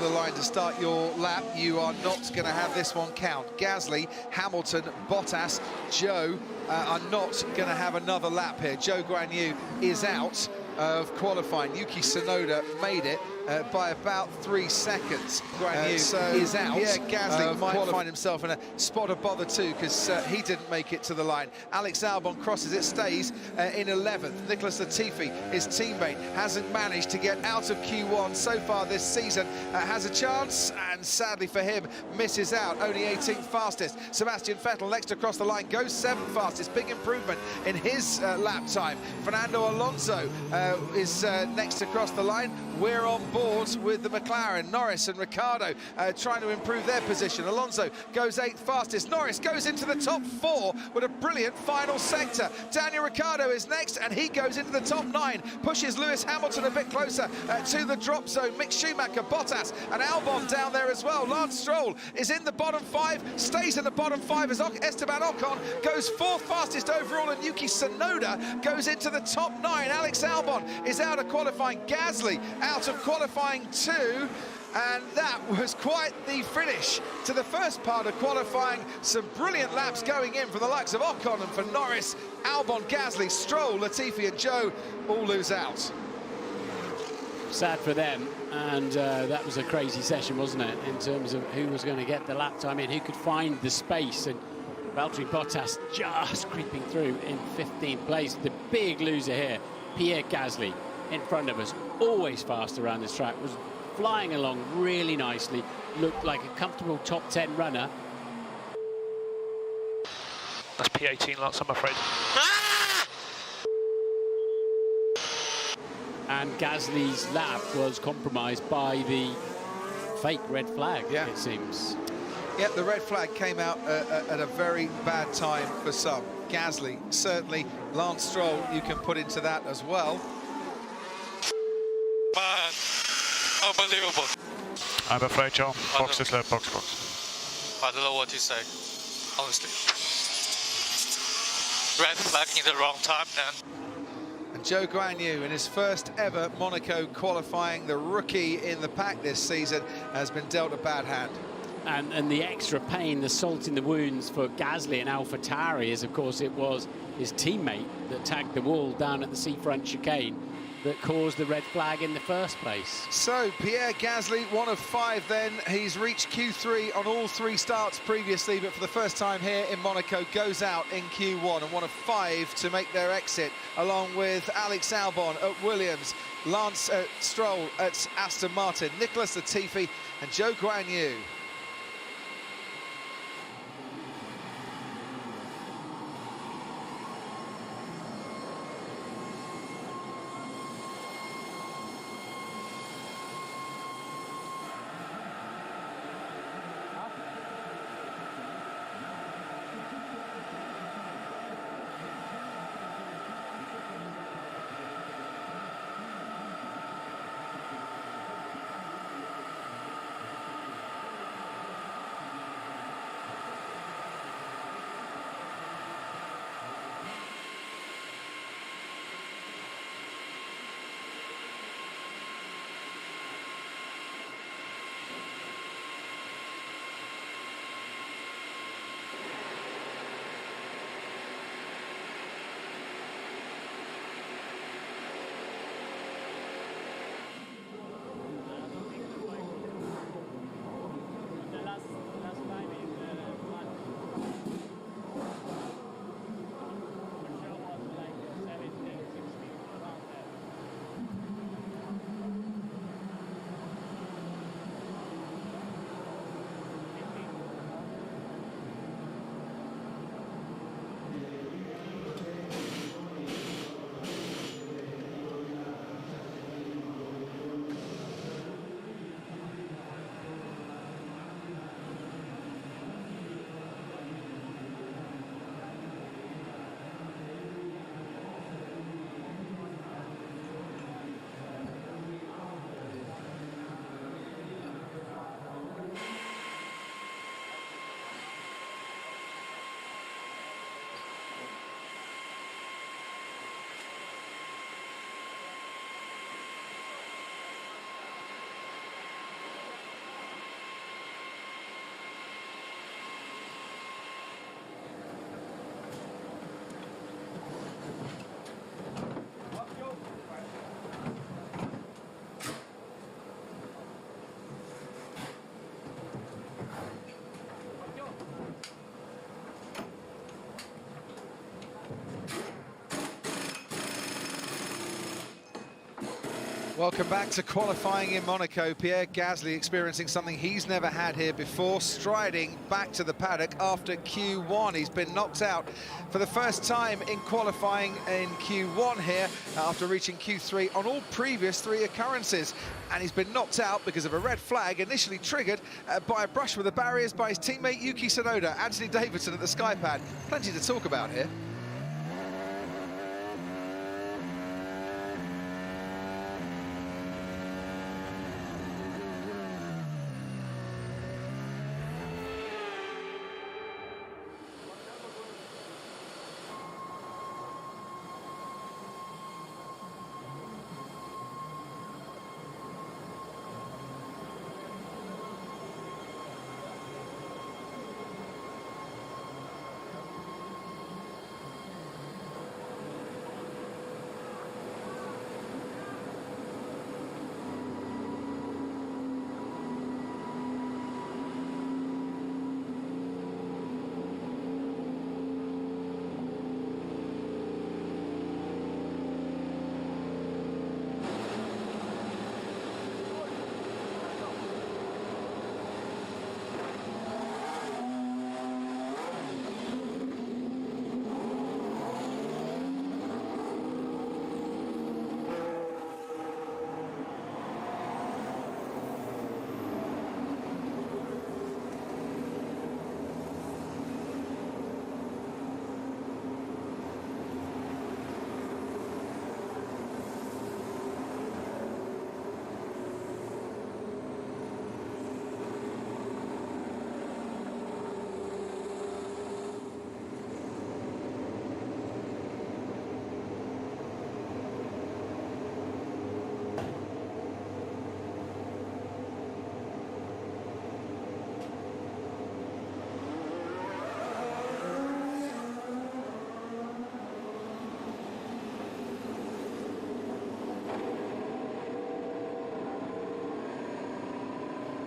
to the line to start your lap, you are not going to have this one count. Gasly, Hamilton, Bottas, Zhou are not going to have another lap here. Zhou Guanyu is out of qualifying. Yuki Tsunoda made it by about 3 seconds. Guanyu is out. Yeah, Gasly might find himself in a spot of bother too, because he didn't make it to the line. Alex Albon crosses it, stays in 11th. Nicholas Latifi, his teammate, hasn't managed to get out of Q1 so far this season. Has a chance, and sadly for him, misses out. Only 18th fastest. Sebastian Vettel next across the line, goes 7th fastest. Big improvement in his lap time. Fernando Alonso is next across the line. We're on board with the McLaren. Norris and Ricciardo trying to improve their position. Alonso goes 8th fastest. Norris goes into the top 4 with a brilliant final sector. Daniel Ricciardo is next, and he goes into the top 9. Pushes Lewis Hamilton a bit closer to the drop zone. Mick Schumacher, Bottas and Albon down there as well. Lance Stroll is in the bottom 5, stays in the bottom 5 as Esteban Ocon goes 4th fastest overall, and Yuki Tsunoda goes into the top 9. Alex Albon is out of qualifying. Gasly out of qualifying too, and that was quite the finish to the first part of qualifying. Some brilliant laps going in from the likes of Ocon, and for Norris, Albon, Gasly, Stroll, Latifi and Zhou all lose out. Sad for them, and that was a crazy session, wasn't it, in terms of who was going to get the lap time in, who could find the space, and Valtteri Bottas just creeping through in 15th place. The big loser here, Pierre Gasly, in front of us, always fast around this track, was flying along really nicely, looked like a comfortable top 10 runner. That's P18 lots, I'm afraid. And Gasly's lap was compromised by the fake red flag, it seems. Yeah, the red flag came out at a very bad time for some. Gasly, certainly. Lance Stroll, you can put into that as well. Man, unbelievable. I'm afraid, John. Box is left, box. I don't know what to say, honestly. Red flag in the wrong time, man. And Zhou Guanyu, in his first ever Monaco qualifying, the rookie in the pack this season, has been dealt a bad hand. And the extra pain, the salt in the wounds for Gasly and AlphaTauri is, of course, it was his teammate that tagged the wall down at the seafront chicane that caused the red flag in the first place. So Pierre Gasly, 1 of 5 then. He's reached Q3 on all 3 starts previously, but for the first time here in Monaco, goes out in Q1, and 1 of 5 to make their exit, along with Alex Albon at Williams, Lance Stroll at Aston Martin, Nicholas Latifi and Zhou Guanyu. Welcome back to qualifying in Monaco. Pierre Gasly experiencing something he's never had here before, striding back to the paddock after Q1. He's been knocked out for the first time in qualifying in Q1 here after reaching Q3 on all previous 3 occurrences. And he's been knocked out because of a red flag initially triggered by a brush with the barriers by his teammate Yuki Tsunoda. Anthony Davidson at the skypad. Plenty to talk about here.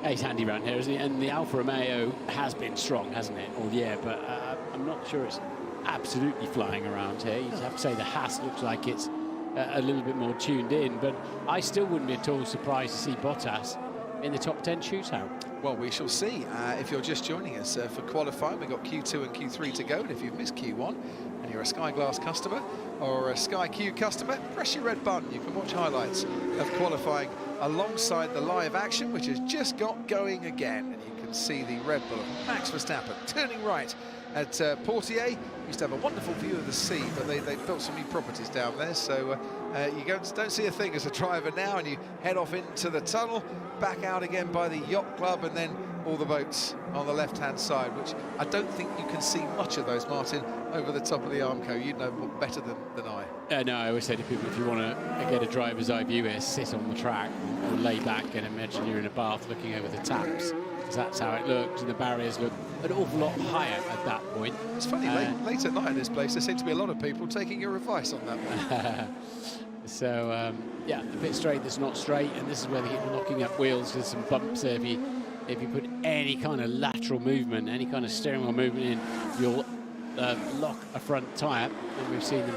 He's handy around here, isn't he? And the Alfa Romeo has been strong, hasn't it, all year? But I'm not sure it's absolutely flying around here. You'd have to say the Haas looks like it's a little bit more tuned in. But I still wouldn't be at all surprised to see Bottas in the top 10 shootout. Well, we shall see. If you're just joining us for qualifying, we've got Q2 and Q3 to go. And if you've missed Q1 and you're a Sky Glass customer or a Sky Q customer, press your red button. You can watch highlights of qualifying alongside the live action, which has just got going again. And you can see the Red Bull of Max Verstappen turning right at Portier. Used to have a wonderful view of the sea, but they built some new properties down there, so you don't see a thing as a driver now, and you head off into the tunnel, back out again by the yacht club, and then all the boats on the left-hand side, which I don't think you can see much of those, Martin, over the top of the Armco. You'd know better than I. No, I always say to people, if you want to get a driver's eye view here, sit on the track or lay back and imagine you're in a bath looking over the taps, because that's how it looks, and the barriers look an awful lot higher at that point. It's funny, late at night in this place, there seem to be a lot of people taking your advice on that one. So, yeah, a bit straight that's not straight, and this is where they keep locking up wheels with some bumps there. If you put any kind of lateral movement, any kind of steering wheel movement in, you'll lock a front tyre, and we've seen them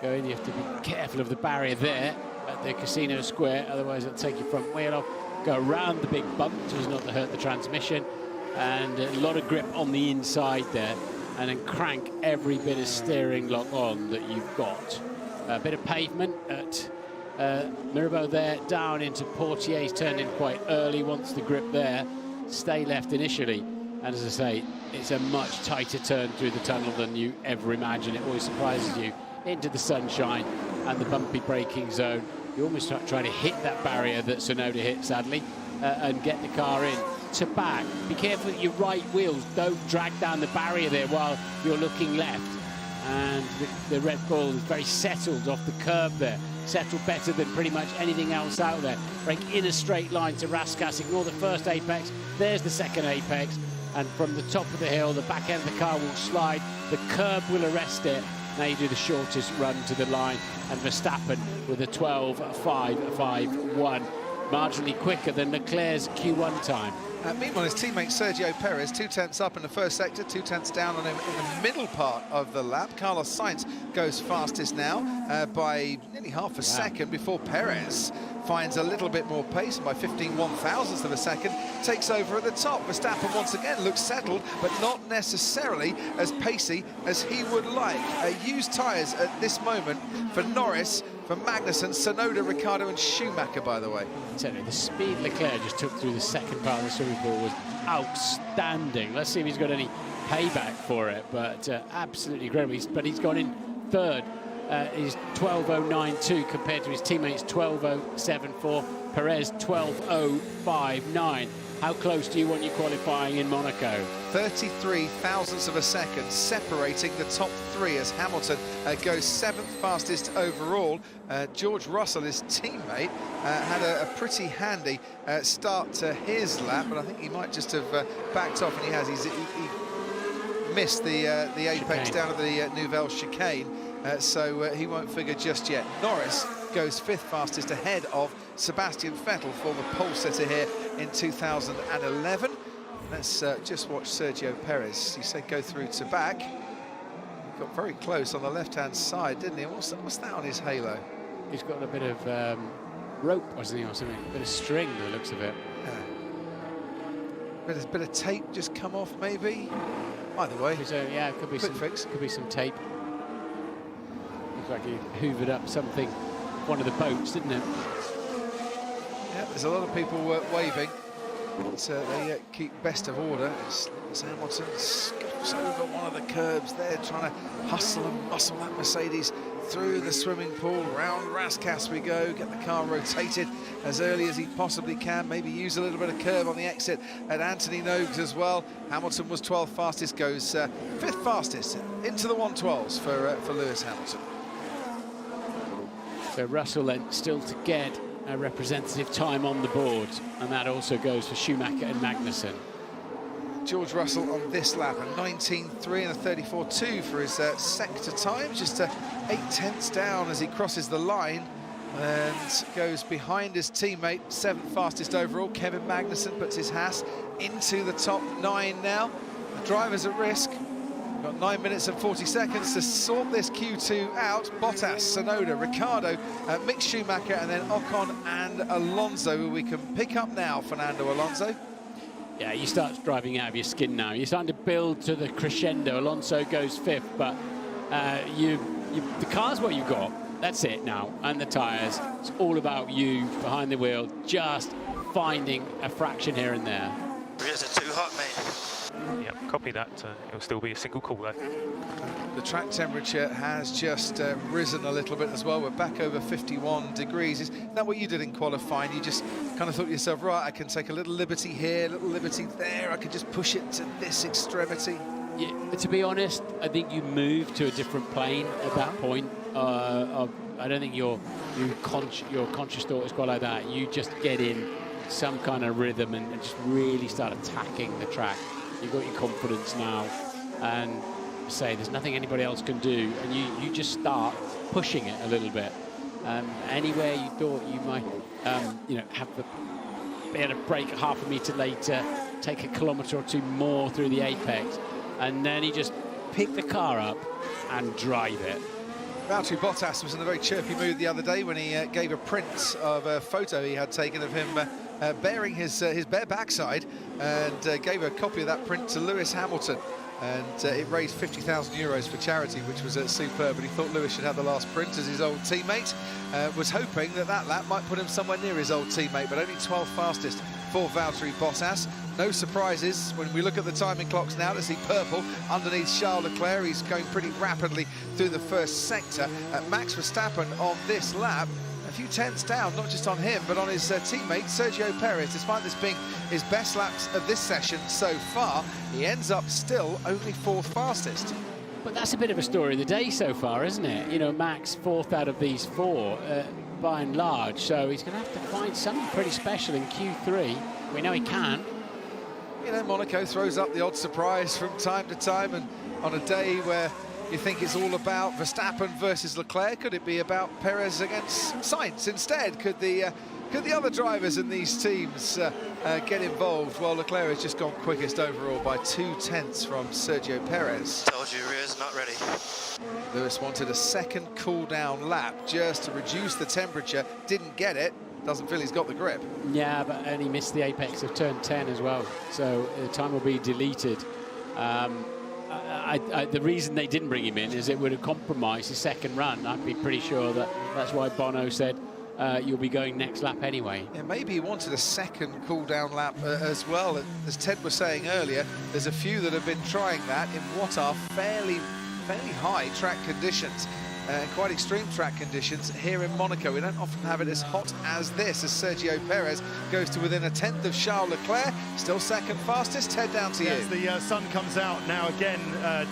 go in. You have to be careful of the barrier there at the Casino Square, otherwise it'll take your front wheel off, go around the big bump so as not to hurt the transmission, and a lot of grip on the inside there, and then crank every bit of steering lock on that you've got. A bit of pavement at Mirabeau there, down into Portier's turned in quite early, wants the grip there, stay left initially, and as I say, it's a much tighter turn through the tunnel than you ever imagine. It always surprises you. Into the sunshine and the bumpy braking zone, you almost start trying to hit that barrier that Tsunoda hit, sadly, and get the car in to back. Be careful that your right wheels don't drag down the barrier there while you're looking left. And the Red Bull is very settled off the curb there, settled better than pretty much anything else out there. Brake in a straight line to Raskas, ignore the first apex, there's the second apex, and from the top of the hill, the back end of the car will slide, the curb will arrest it. Now you do the shortest run to the line, and Verstappen with a 12.551, marginally quicker than Leclerc's Q1 time. Meanwhile, his teammate Sergio Perez, 2 tenths up in the first sector, 2 tenths down on him in the middle part of the lap. Carlos Sainz goes fastest now by nearly half a second before Perez finds a little bit more pace, and by 15 1/1000ths of a second, takes over at the top. Verstappen once again looks settled, but not necessarily as pacey as he would like. Used tyres at this moment for Norris, for Magnussen, Tsunoda, Ricciardo and Schumacher, by the way. The speed Leclerc just took through the second part of the swimming pool was outstanding. Let's see if he's got any payback for it, but absolutely incredible. But he's gone in third. He's 12.092 compared to his teammates 12.074. Perez 12.059. How close do you want your qualifying in Monaco? 33 thousandths of a second separating the top three as Hamilton goes 7th fastest overall. George Russell, his teammate, had a pretty handy start to his lap, but I think he might just have backed off, and he has. He missed the apex chicane down at the Nouvelle chicane, so he won't figure just yet. Norris goes 5th fastest ahead of Sebastian Vettel, former pole sitter here in 2011. Let's just watch Sergio Perez. You said go through to back. He got very close on the left-hand side, didn't he? What's that on his halo? He's got a bit of rope, wasn't he, or something? A bit of string, by the looks of it. Bit of tape just come off, maybe. Either way, Yeah, it could be quick some fix. Could be some tape. Looks like he hoovered up something, one of the boats, didn't it? Yeah, there's a lot of people waving. But, they keep best of order. It's Hamilton skips over one of the curbs there, trying to hustle and muscle that Mercedes through the swimming pool. Round Rascasse we go, get the car rotated as early as he possibly can, maybe use a little bit of curve on the exit at Anthony Nogues as well. Hamilton was 12th fastest, goes 5th fastest into the 112s for Lewis Hamilton. So Russell then still to get a representative time on the board, and that also goes for Schumacher and Magnussen. George Russell on this lap, a 19.3 and a 34.2 for his sector time, just 8/10ths down as he crosses the line and goes behind his teammate, 7th fastest overall. Kevin Magnussen puts his Haas into the top 9 now. The driver's at risk. Got 9 minutes and 40 seconds to sort this Q2 out. Bottas, Tsunoda, Ricciardo, Mick Schumacher, and then Ocon and Alonso, who we can pick up now, Fernando Alonso. Yeah, you start driving out of your skin now. You're starting to build to the crescendo. Alonso goes 5th, but the car's what you got. That's it now, and the tyres. It's all about you behind the wheel, just finding a fraction here and there. Is it too hot, mate? Yep, copy that. It'll still be a single call though. The track temperature has just risen a little bit as well. We're back over 51 degrees. Is that what you did in qualifying? You just kind of thought to yourself, right, I can take a little liberty here, a little liberty there. I can just push it to this extremity. Yeah, to be honest, I think you move to a different plane at that point. I don't think your conscious thought is quite like that. You just get in some kind of rhythm and just really start attacking the track. You've got your confidence now, and say there's nothing anybody else can do, and you just start pushing it a little bit. Anywhere you thought you might, be able to brake half a metre later, take a kilometre or two more through the apex, and then you just pick the car up and drive it. Valtteri Bottas was in a very chirpy mood the other day when he gave a print of a photo he had taken of him bearing his bare backside, and gave a copy of that print to Lewis Hamilton, and it raised €50,000 for charity, which was superb. But he thought Lewis should have the last print as his old teammate. Was hoping that lap might put him somewhere near his old teammate, but only 12th fastest for Valtteri Bottas. No surprises when we look at the timing clocks now to see purple underneath Charles Leclerc. He's going pretty rapidly through the first sector. Max Verstappen on this lap, a few tenths down, not just on him, but on his teammate, Sergio Perez. Despite this being his best laps of this session so far, he ends up still only 4th fastest. But that's a bit of a story of the day so far, isn't it? You know, Max 4th out of these 4, by and large, so he's going to have to find something pretty special in Q3. We know he can. You know, Monaco throws up the odd surprise from time to time, and on a day where you think it's all about Verstappen versus Leclerc, could it be about Perez against Sainz instead? Could the other drivers in these teams get involved? Well, Leclerc has just gone quickest overall by 2 tenths from Sergio Perez. Told you, rear's not ready. Lewis wanted a second cool-down lap just to reduce the temperature, didn't get it. doesn't feel he's got the grip. Yeah, but only missed the apex of turn 10 as well, so the time will be deleted. The reason they didn't bring him in is it would have compromised his second run. I'd be pretty sure that's why Bono said you'll be going next lap anyway. Yeah, maybe he wanted a second cool-down lap as well. As Ted was saying earlier, there's a few that have been trying that in what are fairly high track conditions. Quite extreme track conditions here in Monaco. We don't often have it as hot as this, as Sergio Perez goes to within a tenth of Charles Leclerc, still second fastest. Ted, down to you. As the sun comes out now again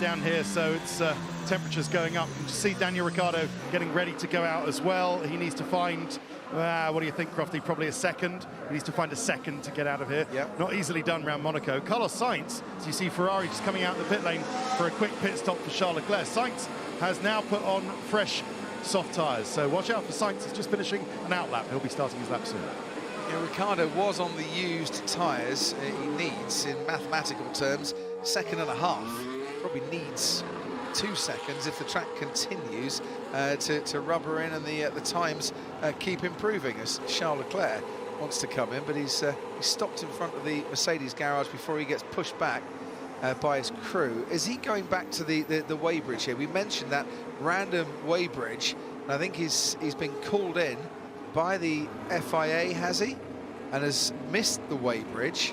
down here, so it's temperatures going up. You can see Daniel Ricciardo getting ready to go out as well. He needs to find, what do you think, Crofty? Probably a second. He needs to find a second to get out of here. Yep. Not easily done around Monaco. Carlos Sainz, as you see Ferrari just coming out of the pit lane for a quick pit stop for Charles Leclerc. Sainz has now put on fresh soft tyres, so watch out for Sainz. He's just finishing an out lap. He'll be starting his lap soon. Yeah, Ricciardo was on the used tyres. He needs, in mathematical terms, 1.5 seconds. Probably needs 2 seconds if the track continues to rubber in and the times keep improving, as Charles Leclerc wants to come in, but he's stopped in front of the Mercedes garage before he gets pushed back by his crew. Is he going back to the weighbridge here? We mentioned that random weighbridge, and I think he's been called in by the FIA, has he? And has missed the weighbridge.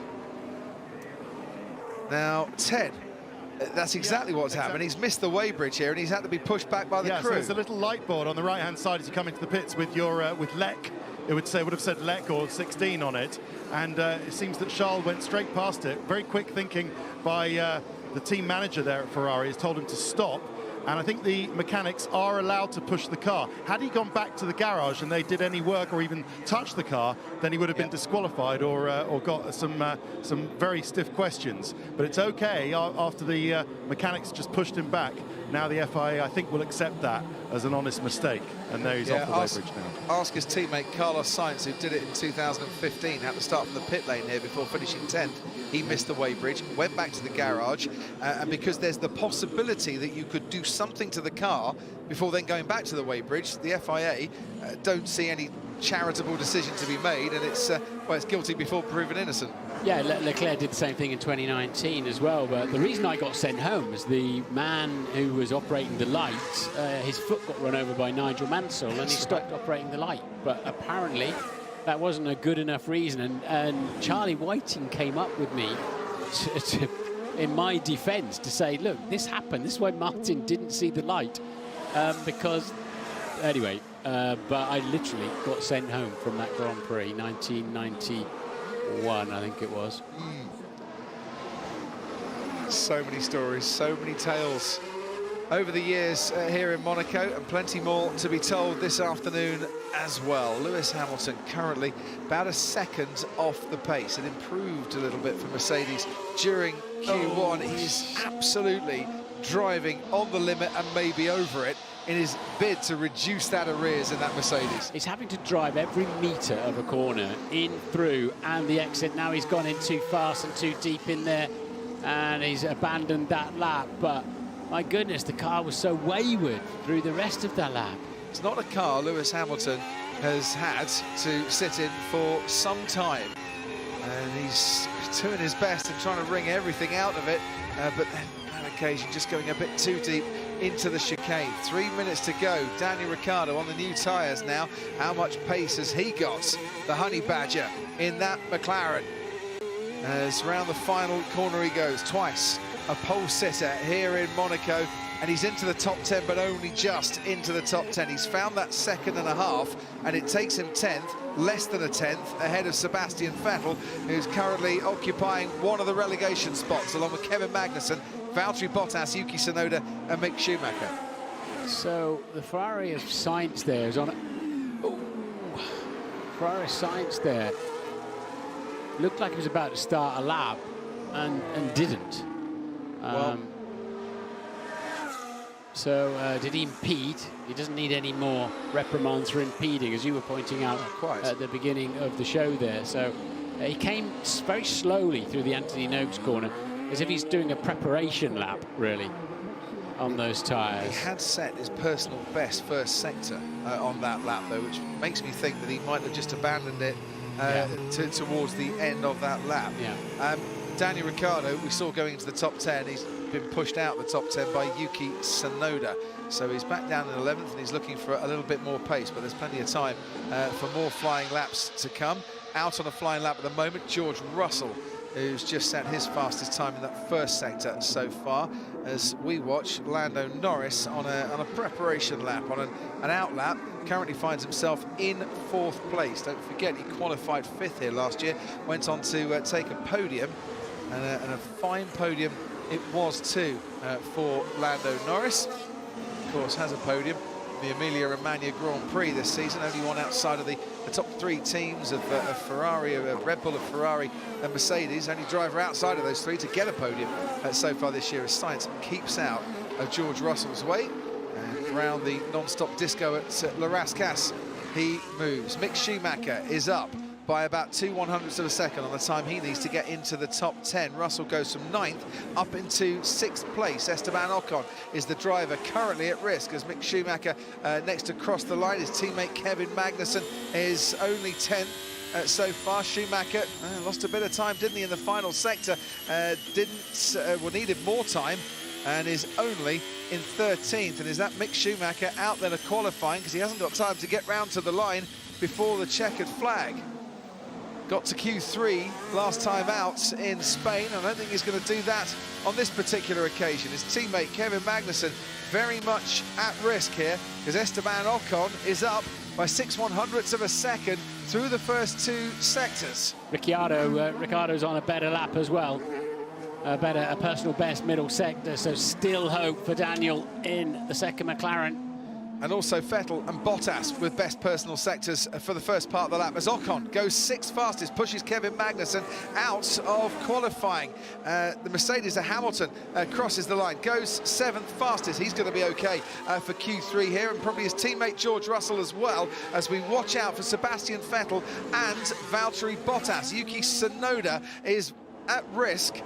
Now, Ted, that's exactly what's happened. He's missed the weighbridge here, and he's had to be pushed back by the crew. So there's a little light board on the right-hand side as you come into the pits with your with Lec. It would have said Lec or 16 on it, and it seems that Charles went straight past it. Very quick thinking by the team manager there at Ferrari has told him to stop, and I think the mechanics are allowed to push the car. Had he gone back to the garage and they did any work or even touched the car, then he would have been disqualified or got some very stiff questions. But it's okay after the mechanics just pushed him back. Now the FIA, I think, will accept that as an honest mistake, and there he's off the weighbridge now. Ask his teammate Carlos Sainz, who did it in 2015, had to start from the pit lane here before finishing 10th. He missed the weighbridge, went back to the garage, and because there's the possibility that you could do something to the car before then going back to the weighbridge, the FIA don't see any charitable decision to be made, and it's guilty before proven innocent. Yeah, Leclerc did the same thing in 2019 as well, but the reason I got sent home is the man who was operating the light, his foot got run over by Nigel Mansell and he stopped operating the light. But apparently that wasn't a good enough reason, and Charlie Whiting came up with me in my defence to say, look, this happened, this is why Martin didn't see the light, because, anyway, but I literally got sent home from that Grand Prix, 1991, I think it was. So many stories, so many tales over the years here in Monaco, and plenty more to be told this afternoon as well. Lewis Hamilton currently about a second off the pace. It improved a little bit for Mercedes during Q1. He's absolutely driving on the limit and maybe over it in his bid to reduce that arrears in that Mercedes. He's having to drive every metre of a corner in, through, and the exit. Now he's gone in too fast and too deep in there, and he's abandoned that lap. But my goodness, the car was so wayward through the rest of that lap. It's not a car Lewis Hamilton has had to sit in for some time, and he's doing his best and trying to wring everything out of it, but then on occasion just going a bit too deep into the chicane. 3 minutes to go. Daniel Ricciardo on the new tyres now. How much pace has he got, the Honey Badger, in that McLaren? As round the final corner he goes, twice a pole sitter here in Monaco, and he's into the top 10, but only just into the top 10. He's found that 2.5 seconds, and it takes him 10th, less than a 10th, ahead of Sebastian Vettel, who's currently occupying one of the relegation spots, along with Kevin Magnussen, Valtteri Bottas, Yuki Tsunoda, and Mick Schumacher. So the Ferrari of Sainz there is on it. Ferrari of Sainz there looked like he was about to start a lap and didn't. So did he impede? He doesn't need any more reprimands for impeding, as you were pointing out at the beginning of the show there. So he came very slowly through the Anthony Noakes corner, as if he's doing a preparation lap, really. on those tyres. He had set his personal best first sector on that lap, though, which makes me think that he might have just abandoned it towards the end of that lap. Daniel Ricciardo, we saw going into the top 10, he's been pushed out of the top 10 by Yuki Tsunoda. So he's back down in 11th and he's looking for a little bit more pace, but there's plenty of time for more flying laps to come. Out on a flying lap at the moment, George Russell, who's just set his fastest time in that first sector so far, as we watch Lando Norris on a preparation lap, on an out lap, currently finds himself in 4th place. Don't forget, he qualified 5th here last year, went on to take a podium, and a fine podium it was too for Lando Norris. Of course, has a podium, the Emilia-Romagna Grand Prix this season, only one outside of the top 3 teams of Ferrari, Red Bull, of Ferrari and Mercedes. Only driver outside of those 3 to get a podium so far this year, as Sainz keeps out of George Russell's way. And around the non-stop disco at Le Rascasse, he moves. Mick Schumacher is up by about 2/100ths of a second on the time he needs to get into the top 10. Russell goes from 9th up into 6th place. Esteban Ocon is the driver currently at risk as Mick Schumacher next to cross the line. His teammate Kevin Magnussen is only 10th so far. Schumacher lost a bit of time, didn't he, in the final sector? Needed more time and is only in 13th. And is that Mick Schumacher out there qualifying because he hasn't got time to get round to the line before the checkered flag? Got to Q3 last time out in Spain. I don't think he's going to do that on this particular occasion. His teammate Kevin Magnussen very much at risk here, because Esteban Ocon is up by 6/100ths of a second through the first 2 sectors. Ricciardo's on a better lap as well. A personal best middle sector, so still hope for Daniel in the second McLaren. And also Vettel and Bottas with best personal sectors for the first part of the lap, as Ocon goes 6th fastest, pushes Kevin Magnussen out of qualifying. The Mercedes of Hamilton crosses the line, goes 7th fastest. He's going to be okay for Q3 here, and probably his teammate George Russell as well, as we watch out for Sebastian Vettel and Valtteri Bottas. Yuki Tsunoda is at risk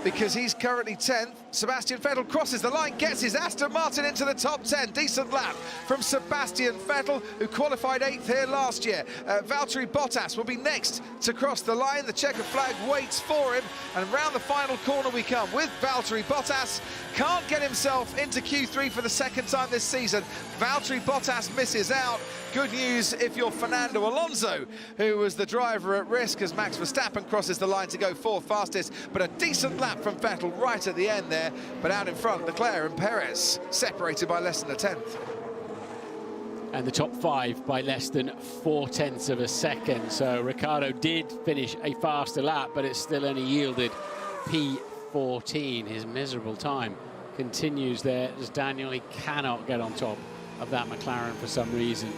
because he's currently 10th. Sebastian Vettel crosses the line, gets his Aston Martin into the top 10. Decent lap from Sebastian Vettel, who qualified 8th here last year. Valtteri Bottas will be next to cross the line. The checkered flag waits for him, and round the final corner we come with Valtteri Bottas. Can't get himself into Q3 for the second time this season. Valtteri Bottas misses out. Good news if you're Fernando Alonso, who was the driver at risk as Max Verstappen crosses the line to go 4th fastest. But a decent lap from Vettel right at the end there. But out in front, Leclerc and Perez, separated by less than a 10th. And the top 5 by less than 4/10ths of a second. So Ricciardo did finish a faster lap, but it still only yielded P14. His miserable time continues there as Daniel, he cannot get on top of that McLaren for some reason.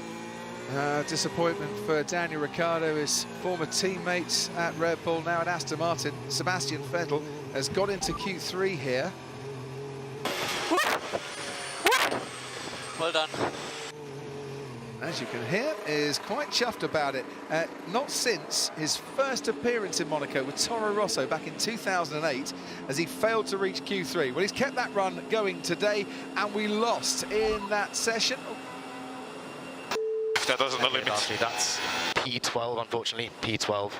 Disappointment for Daniel Ricciardo, his former teammate at Red Bull, now at Aston Martin. Sebastian Vettel has got into Q3 here. Well done. As you can hear, is quite chuffed about it. Not since his first appearance in Monaco with Toro Rosso back in 2008, as he failed to reach Q3. Well, he's kept that run going today, and we lost in that session. That doesn't limit. That's P12, unfortunately. P12.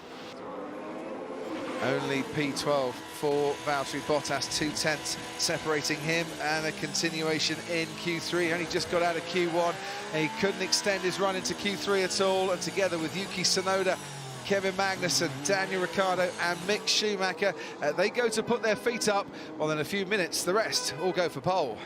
Only P12 for Valtteri Bottas, 2/10ths separating him, and a continuation in Q3. Only just got out of Q1. He couldn't extend his run into Q3 at all, and together with Yuki Tsunoda, Kevin Magnussen, Daniel Ricciardo and Mick Schumacher, they go to put their feet up. Well, in a few minutes, the rest all go for pole.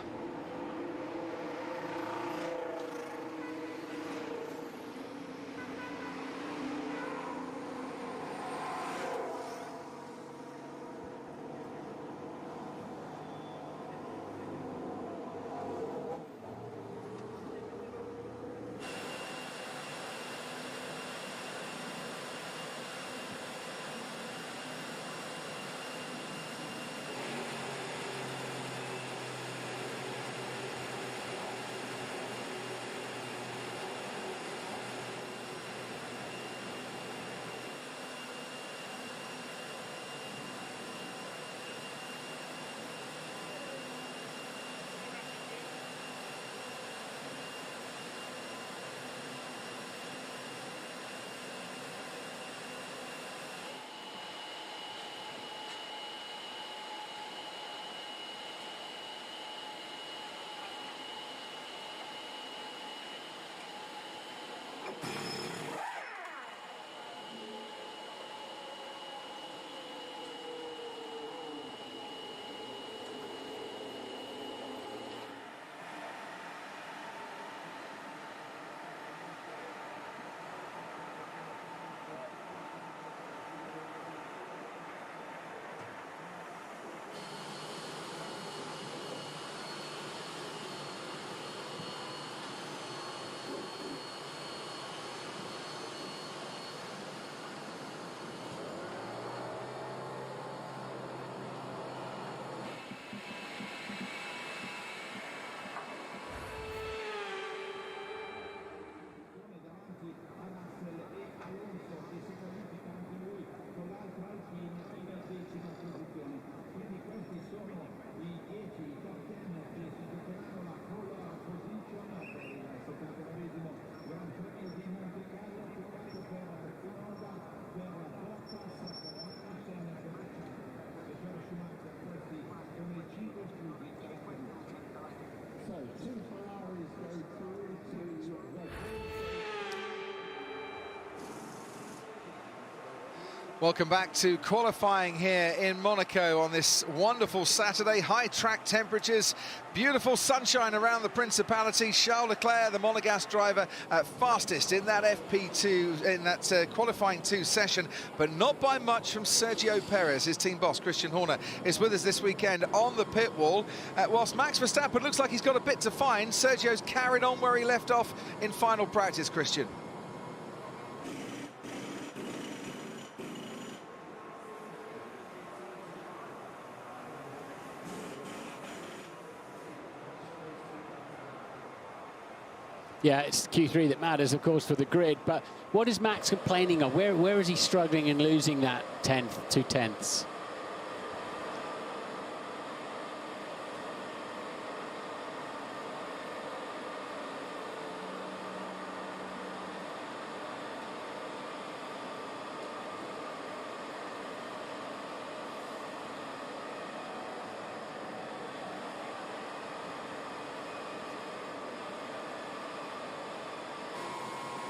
Welcome back to qualifying here in Monaco on this wonderful Saturday. High track temperatures, beautiful sunshine around the Principality. Charles Leclerc, the Monegasque driver, fastest in that FP2, in that qualifying 2 session, but not by much from Sergio Perez. His team boss, Christian Horner, is with us this weekend on the pit wall. Whilst Max Verstappen looks like he's got a bit to find, Sergio's carried on where he left off in final practice, Christian. Yeah, it's Q3 that matters, of course, for the grid. But what is Max complaining of? Where is he struggling and losing that 2 tenths?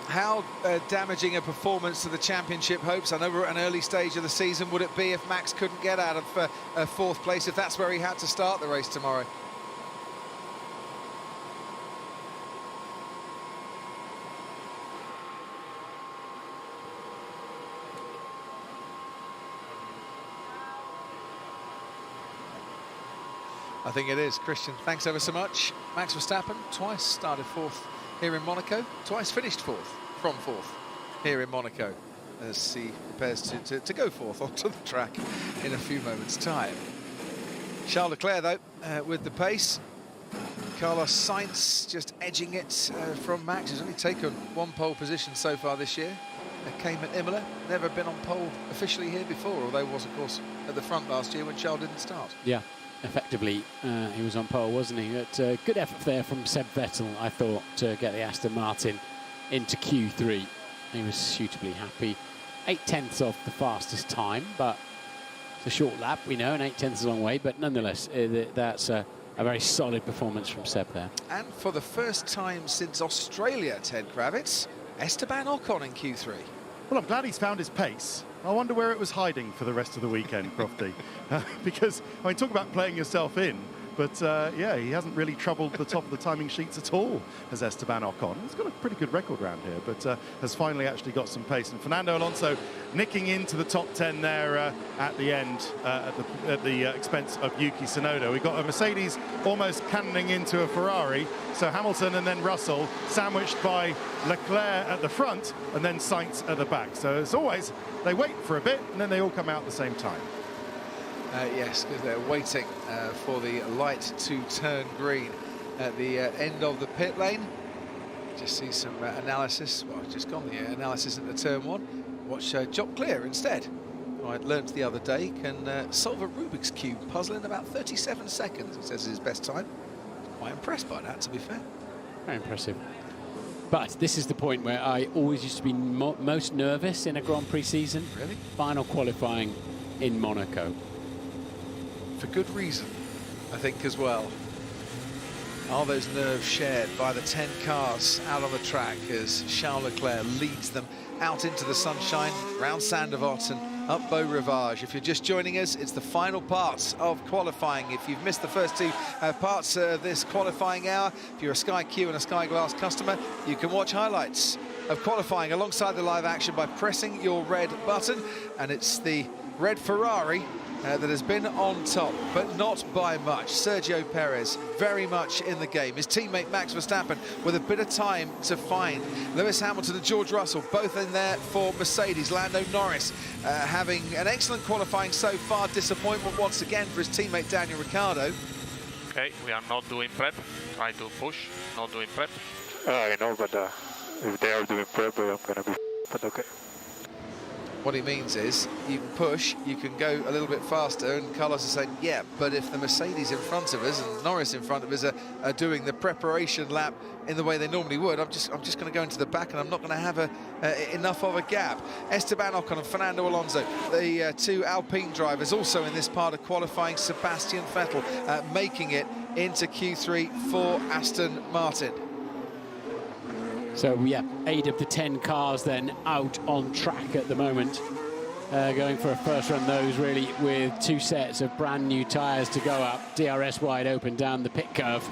How damaging a performance to the championship hopes? I know we're at an early stage of the season. Would it be if Max couldn't get out of 4th place, if that's where he had to start the race tomorrow? I think it is. Christian, thanks ever so much. Max Verstappen twice started 4th here in Monaco, twice finished 4th from 4th here in Monaco, as he prepares to go 4th onto the track in a few moments' time. Charles Leclerc, though, with the pace. Carlos Sainz just edging it from Max. He's only taken 1 pole position so far this year. Came at Imola, never been on pole officially here before, although was, of course, at the front last year when Charles didn't start. Yeah. Effectively, he was on pole, wasn't he? But good effort there from Seb Vettel, I thought, to get the Aston Martin into Q3. He was suitably happy. 8 tenths off the fastest time, but it's a short lap, we know, and 8 tenths is a long way, but nonetheless, that's a very solid performance from Seb there. And for the first time since Australia, Ted Kravitz, Esteban Ocon in Q3. Well, I'm glad he's found his pace. I wonder where it was hiding for the rest of the weekend, Crofty. Because, I mean, talk about playing yourself in, but yeah, he hasn't really troubled the top of the timing sheets at all, as Esteban Ocon. He's got a pretty good record round here, but has finally actually got some pace. And Fernando Alonso nicking into the top 10 there at the end, at the expense of Yuki Tsunoda. We've got a Mercedes almost cannoning into a Ferrari, so Hamilton and then Russell sandwiched by Leclerc at the front and then Sainz at the back. So as always, they wait for a bit and then they all come out at the same time. Yes, because they're waiting for the light to turn green at the end of the pit lane. Just see some analysis. Well, I've just gone the analysis into turn 1. Watch Jock Clear instead. I learnt the other day can solve a Rubik's Cube puzzle in about 37 seconds. He says his best time. Quite impressed by that, to be fair. Very impressive. But this is the point where I always used to be most nervous in a Grand Prix season. Really? Final qualifying in Monaco. For good reason, I think, as well. Are those nerves shared by the 10 cars out on the track as Charles Leclerc leads them out into the sunshine, round Sandevot and up Beau Rivage? If you're just joining us, it's the final parts of qualifying. If you've missed the first 2 parts of this qualifying hour, if you're a Sky Q and a Sky Glass customer, you can watch highlights of qualifying alongside the live action by pressing your red button. And it's the red Ferrari that has been on top, but not by much. Sergio Perez very much in the game. His teammate Max Verstappen with a bit of time to find. Lewis Hamilton and George Russell both in there for Mercedes. Lando Norris having an excellent qualifying so far. Disappointment once again for his teammate Daniel Ricciardo. Okay, we are not doing prep. Try to push, not doing prep. I know, but if they are doing prep, I'm gonna be but okay. What he means is you can push, you can go a little bit faster, and Carlos is saying, yeah, but if the Mercedes in front of us and Norris in front of us are doing the preparation lap in the way they normally would, I'm just going to go into the back and I'm not going to have enough of a gap. Esteban Ocon and Fernando Alonso, the 2 Alpine drivers, also in this part of qualifying. Sebastian Vettel making it into Q3 for Aston Martin. So, yeah, 8 of the 10 cars then out on track at the moment. going for a first run nose, really, with 2 sets of brand new tyres to go up. DRS wide open down the pit curve.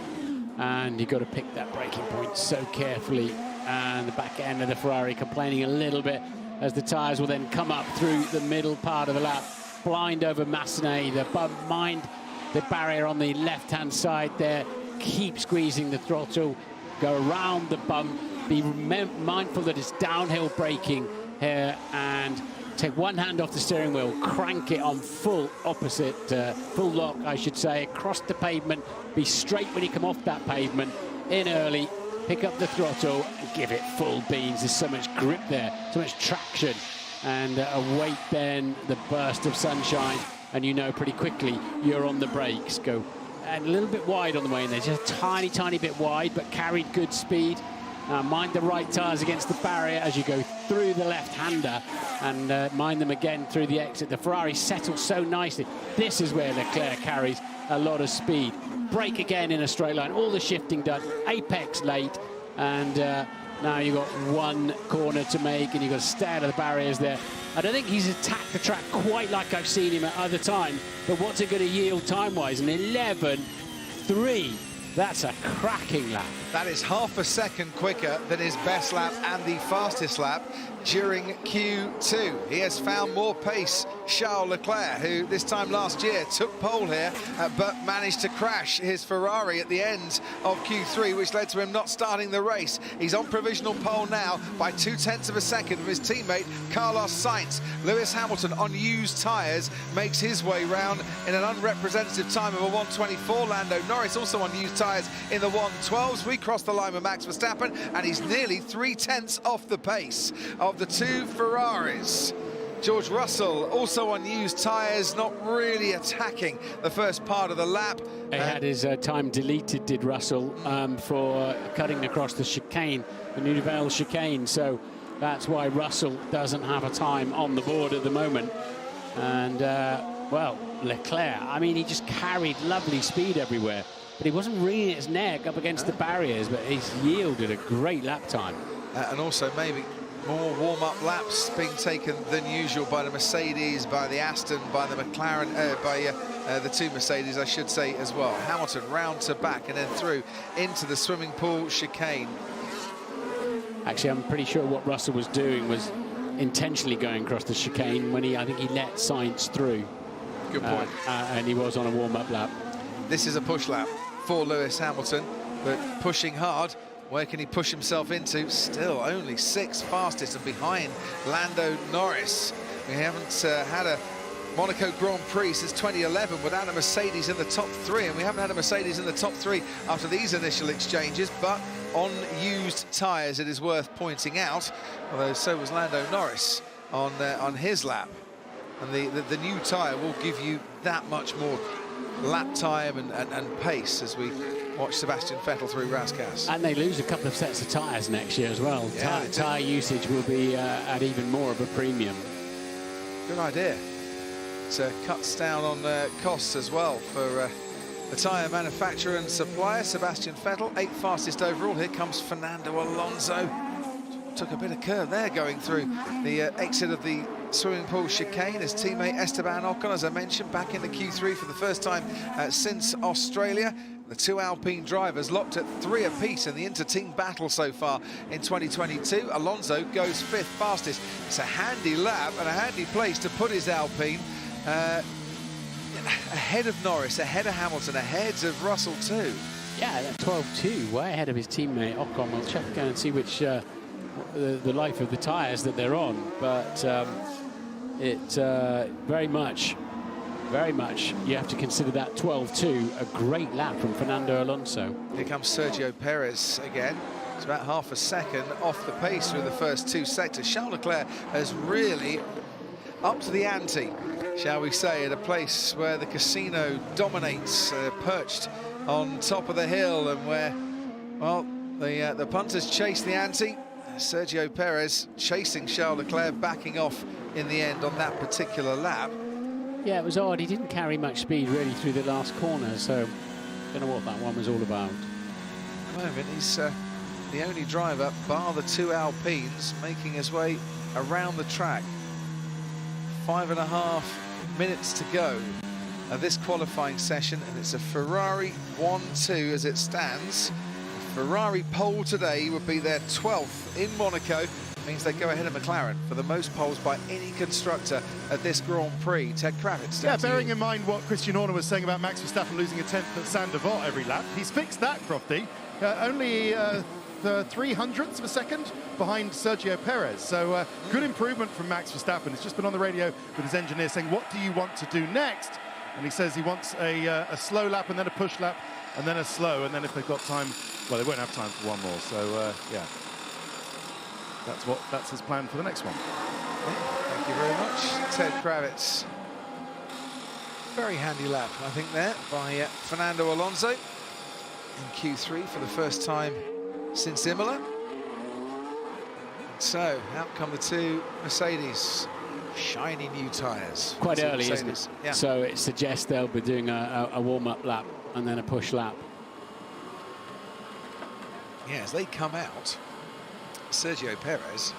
And you've got to pick that braking point so carefully. And the back end of the Ferrari complaining a little bit as the tyres will then come up through the middle part of the lap. Blind over Massenet, the bump, mind the barrier on the left-hand side there. Keep squeezing the throttle, go around the bump. Be mindful that it's downhill braking here, and take one hand off the steering wheel, crank it on full opposite, full lock, I should say, across the pavement. Be straight when you come off that pavement, in early, pick up the throttle and give it full beans. There's so much grip there, so much traction, and await then the burst of sunshine, and you know pretty quickly you're on the brakes. Go and a little bit wide on the way in there, just a tiny bit wide, but carried good speed. Mind the right tyres against the barrier as you go through the left-hander, and mind them again through the exit. The Ferrari settles so nicely. This is where Leclerc carries a lot of speed. Brake again in a straight line, all the shifting done, apex late, and now you've got one corner to make, and you've got to stay out of the barriers there. I don't think he's attacked the track quite like I've seen him at other times, but what's it going to yield time-wise? An 11.3. That's a cracking lap. That is half a second quicker than his best lap and the fastest lap during Q2. He has found more pace. Charles Leclerc, who this time last year took pole here, but managed to crash his Ferrari at the end of Q3, which led to him not starting the race. He's on provisional pole now by 0.2 of a second from his teammate Carlos Sainz. Lewis Hamilton, on used tyres, makes his way round in an unrepresentative time of a 1:24. Lando Norris also on used tyres in the 1:12s. We cross the line with Max Verstappen, and he's nearly 0.3 off the pace of the two Ferraris. George Russell also on used tyres, not really attacking the first part of the lap. He had his time deleted, did Russell, for cutting across the chicane, the Nouvelle chicane. So that's why Russell doesn't have a time on the board at the moment. And, well, Leclerc, I mean, he just carried lovely speed everywhere, but he wasn't wringing his neck up against the barriers, but he's yielded a great lap time. And also maybe more warm-up laps being taken than usual by the Mercedes, by the Aston, by the McLaren, by the two Mercedes, I should say, as well. Hamilton round to back and then through into the swimming pool chicane. Actually, I'm pretty sure what Russell was doing was intentionally going across the chicane when I think he let Sainz through. Good point. And he was on a warm-up lap. This is a push lap for Lewis Hamilton, but pushing hard. Where can he push himself into? Still only 6th fastest and behind Lando Norris. We haven't had a Monaco Grand Prix since 2011 without a Mercedes in the top 3, and we haven't had a Mercedes in the top 3 after these initial exchanges, but on used tyres, it is worth pointing out, although so was Lando Norris on his lap. And the new tyre will give you that much more lap time and pace as we watch Sebastian Vettel through Rascasse. And they lose a couple of sets of tyres next year as well. Yeah, tyre usage will be at even more of a premium. Good idea. It cuts down on costs as well for the tyre manufacturer and supplier. Sebastian Vettel, 8th fastest overall. Here comes Fernando Alonso. Took a bit of curve there going through the exit of the swimming pool chicane. His teammate Esteban Ocon, as I mentioned, back into Q3 for the first time since Australia. The two Alpine drivers locked at 3 apiece in the inter-team battle so far in 2022. Alonso goes 5th fastest. It's a handy lap and a handy place to put his Alpine ahead of Norris, ahead of Hamilton, ahead of Russell too. Yeah, 12.2, way ahead of his teammate Ocon. We'll check and see which the life of the tyres that they're on, but very much, you have to consider that 12.2 a great lap from Fernando Alonso. Here comes Sergio Perez again. It's about half a second off the pace through the first 2 sectors. Charles Leclerc has really up to the ante, shall we say, at a place where the casino dominates, perched on top of the hill, and where, well, the punters chase the ante. Sergio Perez chasing Charles Leclerc, backing off in the end on that particular lap. Yeah, it was odd. He didn't carry much speed really through the last corner, so don't know what that one was all about. At the moment, he's the only driver, bar the two Alpines, making his way around the track. 5.5 minutes to go of this qualifying session, and it's a Ferrari 1-2 as it stands. The Ferrari pole today would be their 12th in Monaco. Means they go ahead of McLaren for the most poles by any constructor at this Grand Prix. Ted Kravitz. Yeah, bearing in mind what Christian Horner was saying about Max Verstappen losing a 10th at Saint Devote every lap, he's fixed that, Crofty. Only the 300ths of a second behind Sergio Perez. So good improvement from Max Verstappen. He's just been on the radio with his engineer saying, what do you want to do next? And he says he wants a slow lap and then a push lap and then a slow. And then if they've got time, well, they won't have time for one more. So, yeah. That's his plan for the next one. Thank you very much, Ted Kravitz. Very handy lap, I think, there by Fernando Alonso in Q3 for the first time since Imola. So, out come the two Mercedes, shiny new tyres. Quite early, isn't it? Yeah. So it suggests they'll be doing a warm-up lap and then a push lap. Yeah, as they come out, Sergio Perez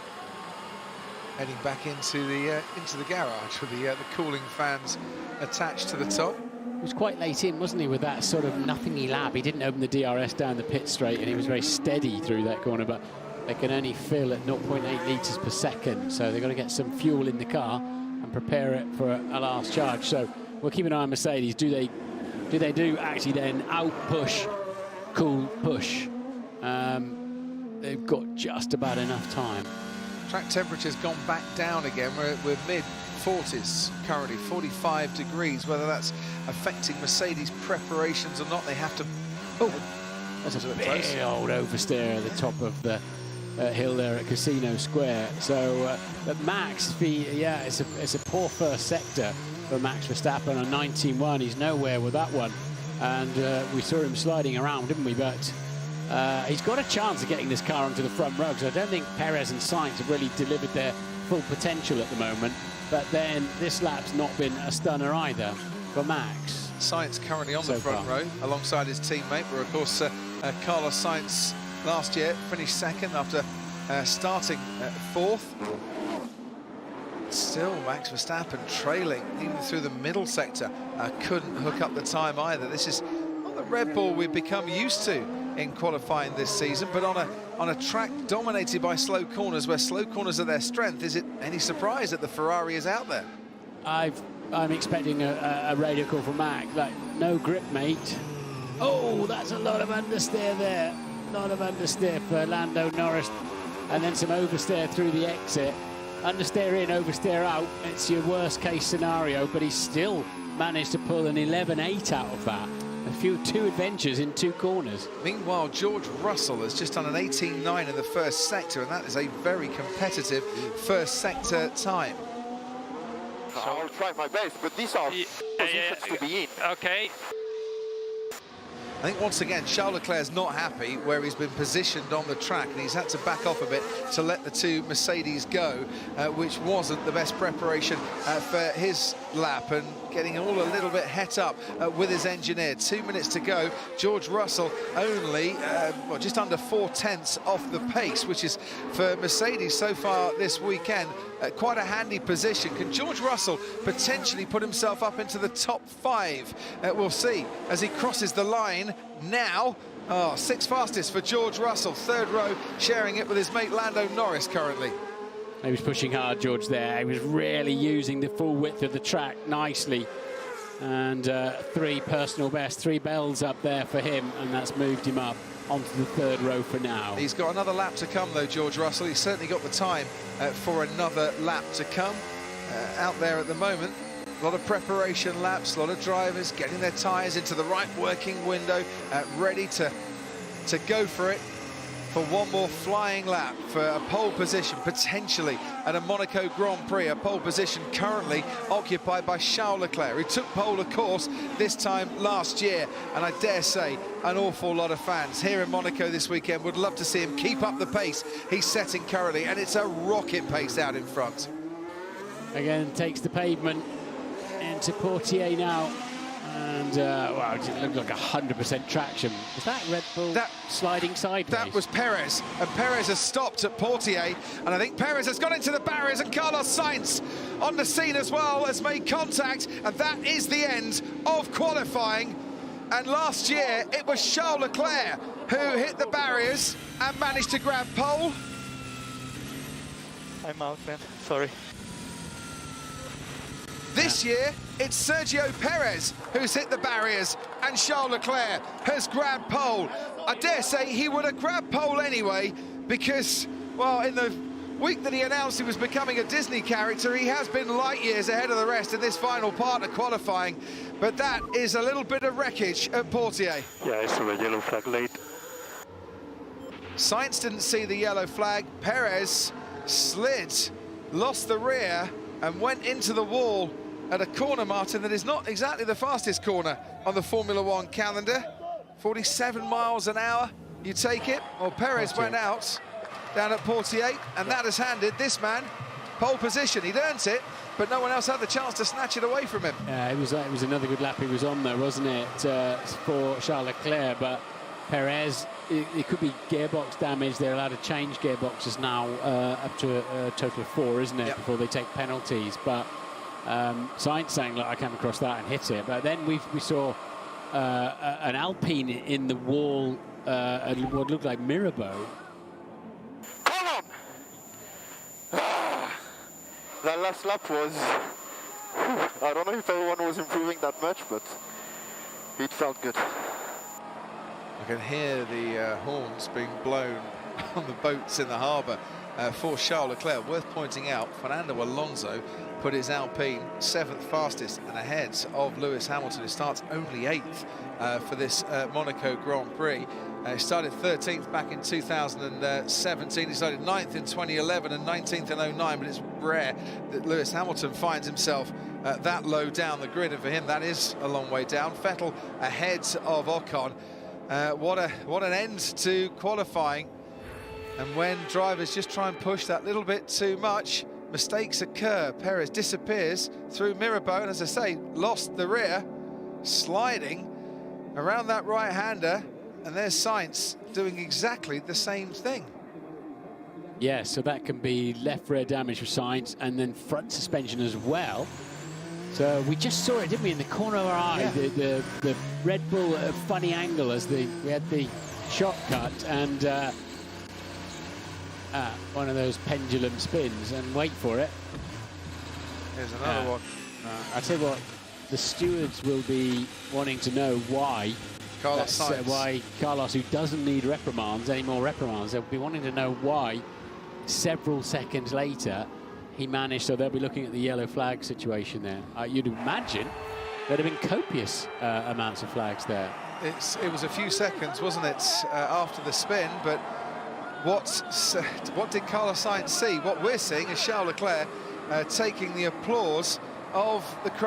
heading back into the garage with the cooling fans attached to the top. He was quite late in, wasn't he, with that sort of nothingy lap. He didn't open the DRS down the pit straight, and he was very steady through that corner, but they can only fill at 0.8 litres per second, so they've got to get some fuel in the car and prepare it for a last charge. So we'll keep an eye on Mercedes. Do they do actually then out-push, cool push? They've got just about enough time. Track temperature's gone back down again. We're mid-40s currently, 45 degrees. Whether that's affecting Mercedes preparations or not, they have to... Oh, that's a big old oversteer at the top of the hill there at Casino Square. So, but Max, it's a poor first sector for Max Verstappen on 19.1. He's nowhere with that one. And we saw him sliding around, didn't we? But he's got a chance of getting this car onto the front row, because I don't think Perez and Sainz have really delivered their full potential at the moment. But then this lap's not been a stunner either for Max. Sainz currently on the front row alongside his teammate, where of course Carlos Sainz last year finished second after starting fourth. Still Max Verstappen trailing even through the middle sector. Couldn't hook up the time either. This is not the Red Bull we've become used to in qualifying this season, but on a track dominated by slow corners, where slow corners are their strength. Is it any surprise that the Ferrari is out there? I'm expecting a radio call from Mac, like, no grip, mate. Oh, that's a lot of understeer there. A lot of understeer for Lando Norris. And then some oversteer through the exit. Understeer in, oversteer out. It's your worst case scenario, but he's still managed to pull an 11.8 out of that. Two adventures in two corners. Meanwhile, George Russell has just done an 18.9 in the first sector, and that is a very competitive first sector time. I'll try my best, but these are positions to be in. Okay. I think once again Charles Leclerc's not happy where he's been positioned on the track, and he's had to back off a bit to let the two Mercedes go, which wasn't the best preparation for his lap, and getting all a little bit het up with his engineer. 2 minutes to go. George Russell only just under 4/10 off the pace, which is for Mercedes so far this weekend quite a handy position. Can George Russell potentially put himself up into the top 5? We'll see as he crosses the line now. Oh, 6th fastest for George Russell, 3rd row, sharing it with his mate Lando Norris currently. He was pushing hard, George, there. He was really using the full width of the track nicely. And 3 personal best, 3 bells up there for him, and that's moved him up onto the 3rd row for now. He's got another lap to come, though, George Russell. He's certainly got the time for another lap to come. Out there at the moment, a lot of preparation laps, a lot of drivers getting their tyres into the right working window, ready to go for it. For one more flying lap for a pole position potentially at a Monaco Grand Prix, a pole position currently occupied by Charles Leclerc, who took pole, of course, this time last year, and I dare say an awful lot of fans here in Monaco this weekend would love to see him keep up the pace he's setting currently, and it's a rocket pace out in front. Again, takes the pavement into Portier now, And, well, it looked like 100% traction. Was that Red Bull sliding sideways? That was Perez, and Perez has stopped at Portier, and I think Perez has gone into the barriers, and Carlos Sainz on the scene as well has made contact, and that is the end of qualifying. And last year, it was Charles Leclerc who hit the barriers and managed to grab pole. I'm out, man. Sorry. This year, it's Sergio Perez who's hit the barriers, and Charles Leclerc has grabbed pole. I dare say he would have grabbed pole anyway, because, well, in the week that he announced he was becoming a Disney character, he has been light years ahead of the rest in this final part of qualifying. But that is a little bit of wreckage at Portier. Yeah, I saw the yellow flag late. Sainz didn't see the yellow flag. Perez slid, lost the rear, and went into the wall at a corner, Martin, that is not exactly the fastest corner on the Formula One calendar. 47 miles an hour, you take it. Well, Perez went out down at Portier, and that has handed this man pole position. He'd earned it, but no one else had the chance to snatch it away from him. It was another good lap he was on there, wasn't it, for Charles Leclerc, but Perez, it could be gearbox damage. They're allowed to change gearboxes now up to a total of 4, isn't it, before they take penalties. But Sainz saying, look, I came across that and hit it. But then we saw an Alpine in the wall at what looked like Mirabeau. Come on! That last lap was... I don't know if everyone was improving that much, but it felt good. I can hear the horns being blown on the boats in the harbour for Charles Leclerc. Worth pointing out, Fernando Alonso put his Alpine 7th fastest and ahead of Lewis Hamilton, who starts only 8th for this Monaco Grand Prix. He started 13th back in 2017. He started 9th in 2011 and 19th in 09, but it's rare that Lewis Hamilton finds himself that low down the grid, and for him that is a long way down. Vettel ahead of Ocon. What an end to qualifying. And when drivers just try and push that little bit too much, mistakes occur. Perez disappears through Mirabeau, and as I say, lost the rear, sliding around that right-hander, and there's Sainz doing exactly the same thing. Yeah, so that can be left rear damage for Sainz, and then front suspension as well. So we just saw it, didn't we, in the corner of our eye, the Red Bull at a funny angle as we had the shot cut, and one of those pendulum spins, and wait for it. Here's another one. I tell you what, the stewards will be wanting to know why Carlos Sainz. Why Carlos, who doesn't need reprimands, any more reprimands, they'll be wanting to know why several seconds later he managed, so they'll be looking at the yellow flag situation there. You'd imagine there'd have been copious amounts of flags there. It was a few seconds, wasn't it, after the spin, but what did Carlos Sainz see? What we're seeing is Charles Leclerc taking the applause of the crowd.